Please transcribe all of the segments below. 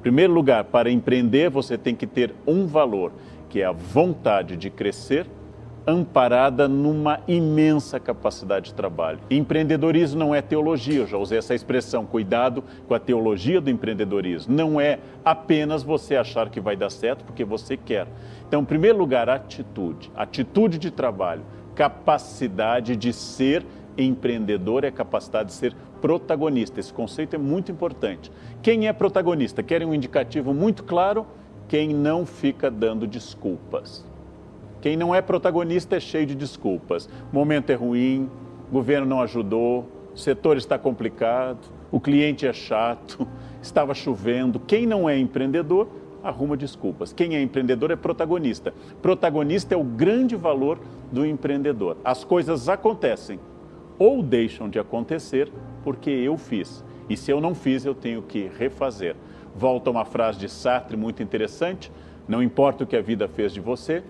Em primeiro lugar, para empreender, você tem que ter um valor, que é a vontade de crescer, amparada numa imensa capacidade de trabalho. Empreendedorismo não é teologia, eu já usei essa expressão, cuidado com a teologia do empreendedorismo. Não é apenas você achar que vai dar certo porque você quer. Então, em primeiro lugar, atitude de trabalho, capacidade de ser empreendedor é a capacidade de ser protagonista. Esse conceito é muito importante. Quem é protagonista? Querem um indicativo muito claro? Quem não fica dando desculpas. Quem não é protagonista é cheio de desculpas. O momento é ruim, o governo não ajudou, o setor está complicado, o cliente é chato, estava chovendo. Quem não é empreendedor, arruma desculpas. Quem é empreendedor é protagonista. Protagonista é o grande valor do empreendedor. As coisas acontecem ou deixam de acontecer porque eu fiz. E se eu não fiz, eu tenho que refazer. Volta uma frase de Sartre muito interessante: não importa o que a vida fez de você,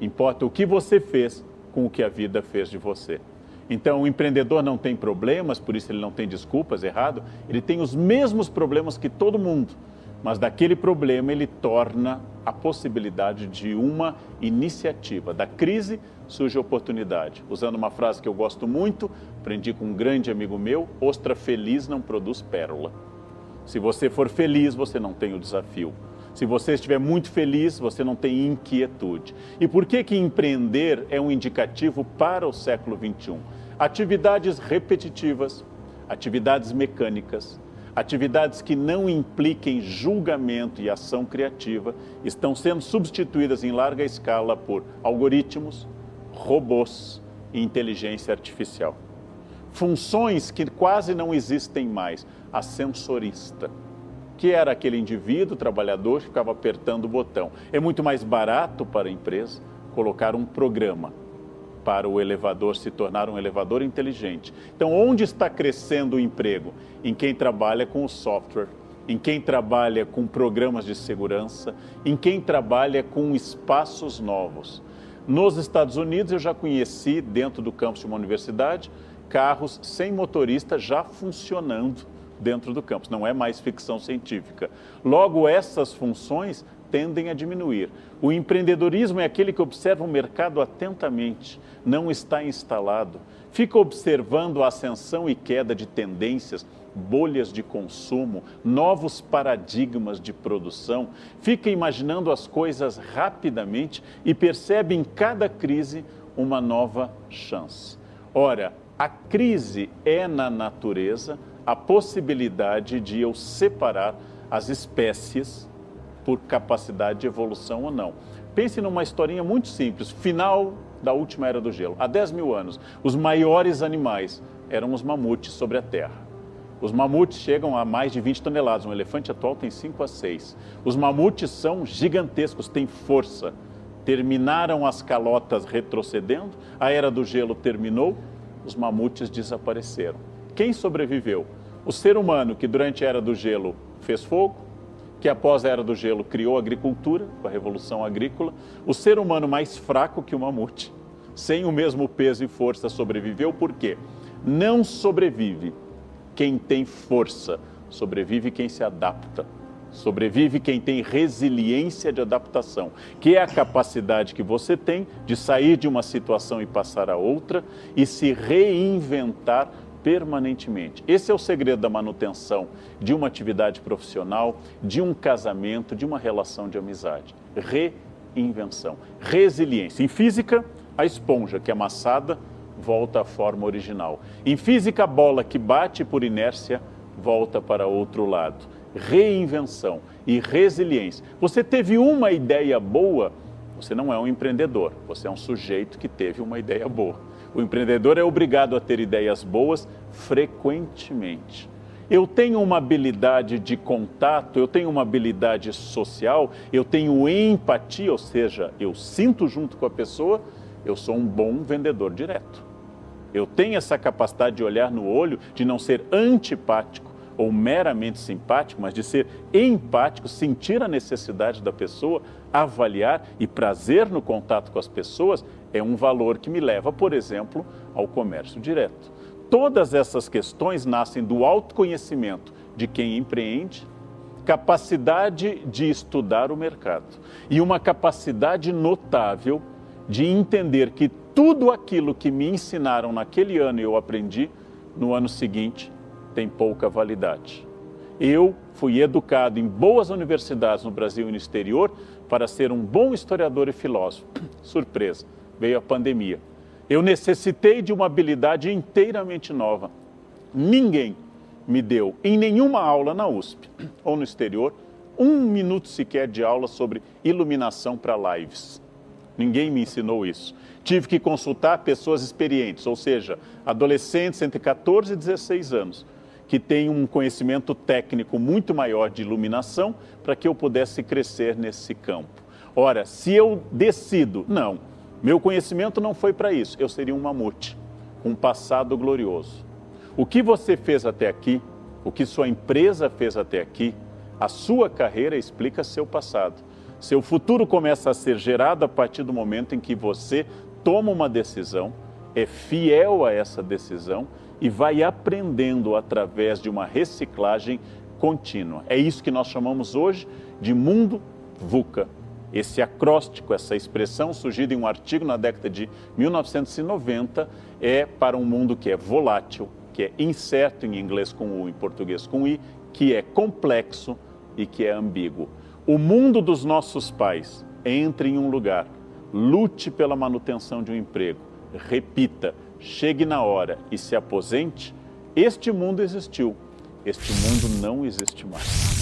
importa o que você fez com o que a vida fez de você. Então, o empreendedor não tem problemas, por isso ele não tem desculpas, errado. Ele tem os mesmos problemas que todo mundo, mas daquele problema ele torna a possibilidade de uma iniciativa. Da crise surge a oportunidade. Usando uma frase que eu gosto muito, aprendi com um grande amigo meu: ostra feliz não produz pérola. Se você for feliz, você não tem o desafio. Se você estiver muito feliz, você não tem inquietude. E por que empreender é um indicativo para o século XXI? Atividades repetitivas, atividades mecânicas, atividades que não impliquem julgamento e ação criativa estão sendo substituídas em larga escala por algoritmos, robôs e inteligência artificial. Funções que quase não existem mais. Ascensorista, que era aquele indivíduo trabalhador que ficava apertando o botão. É muito mais barato para a empresa colocar um programa para o elevador se tornar um elevador inteligente. Então, onde está crescendo o emprego? Em quem trabalha com o software, em quem trabalha com programas de segurança, em quem trabalha com espaços novos. Nos Estados Unidos, eu já conheci, dentro do campus de uma universidade, carros sem motorista já funcionando dentro do campus. Não é mais ficção científica. Logo, essas funções tendem a diminuir. O empreendedorismo é aquele que observa o mercado atentamente, não está instalado, fica observando a ascensão e queda de tendências, bolhas de consumo, novos paradigmas de produção, fica imaginando as coisas rapidamente e percebe em cada crise uma nova chance. Ora, a crise é, na natureza, a possibilidade de eu separar as espécies por capacidade de evolução ou não. Pense numa historinha muito simples, final da última era do gelo. Há 10 mil anos, os maiores animais eram os mamutes sobre a Terra. Os mamutes chegam a mais de 20 toneladas, um elefante atual tem 5 a 6. Os mamutes são gigantescos, têm força. Terminaram as calotas retrocedendo, a era do gelo terminou, os mamutes desapareceram. Quem sobreviveu? O ser humano que durante a Era do Gelo fez fogo, que após a Era do Gelo criou a agricultura, com a Revolução Agrícola. O ser humano mais fraco que o mamute, sem o mesmo peso e força, sobreviveu. Por quê? Não sobrevive quem tem força, sobrevive quem se adapta. Sobrevive quem tem resiliência de adaptação, que é a capacidade que você tem de sair de uma situação e passar a outra e se reinventar permanentemente. Esse é o segredo da manutenção de uma atividade profissional, de um casamento, de uma relação de amizade. Reinvenção, resiliência. Em física, a esponja que é amassada volta à forma original. Em física, a bola que bate por inércia volta para outro lado. Reinvenção e resiliência. Você teve uma ideia boa, você não é um empreendedor, você é um sujeito que teve uma ideia boa. O empreendedor é obrigado a ter ideias boas frequentemente. Eu tenho uma habilidade de contato, eu tenho uma habilidade social, eu tenho empatia, ou seja, eu sinto junto com a pessoa, eu sou um bom vendedor direto. Eu tenho essa capacidade de olhar no olho, de não ser antipático ou meramente simpático, mas de ser empático, sentir a necessidade da pessoa, avaliar, e prazer no contato com as pessoas é um valor que me leva, por exemplo, ao comércio direto. todas essas questões nascem do autoconhecimento de quem empreende, capacidade de estudar o mercado e uma capacidade notável de entender que tudo aquilo que me ensinaram naquele ano e eu aprendi, no ano seguinte tem pouca validade. Eu fui educado em boas universidades no Brasil e no exterior para ser um bom historiador e filósofo. Surpresa, veio a pandemia. Eu necessitei de uma habilidade inteiramente nova. Ninguém me deu, em nenhuma aula na USP ou no exterior, 1 minuto sequer de aula sobre iluminação para lives. Ninguém me ensinou isso. Tive que consultar pessoas experientes, ou seja, adolescentes entre 14 e 16 anos, que têm um conhecimento técnico muito maior de iluminação para que eu pudesse crescer nesse campo. Ora, se eu decido, não, meu conhecimento não foi para isso, eu seria um mamute, um passado glorioso. O que você fez até aqui, o que sua empresa fez até aqui, a sua carreira explica seu passado. Seu futuro começa a ser gerado a partir do momento em que você toma uma decisão, é fiel a essa decisão e vai aprendendo através de uma reciclagem contínua. É isso que nós chamamos hoje de mundo VUCA. Esse acróstico, essa expressão surgida em um artigo na década de 1990, é para um mundo que é volátil, que é incerto em inglês com U, em português com I, que é complexo e que é ambíguo. O mundo dos nossos pais, entre em um lugar, lute pela manutenção de um emprego, repita, chegue na hora e se aposente. Este mundo existiu, este mundo não existe mais.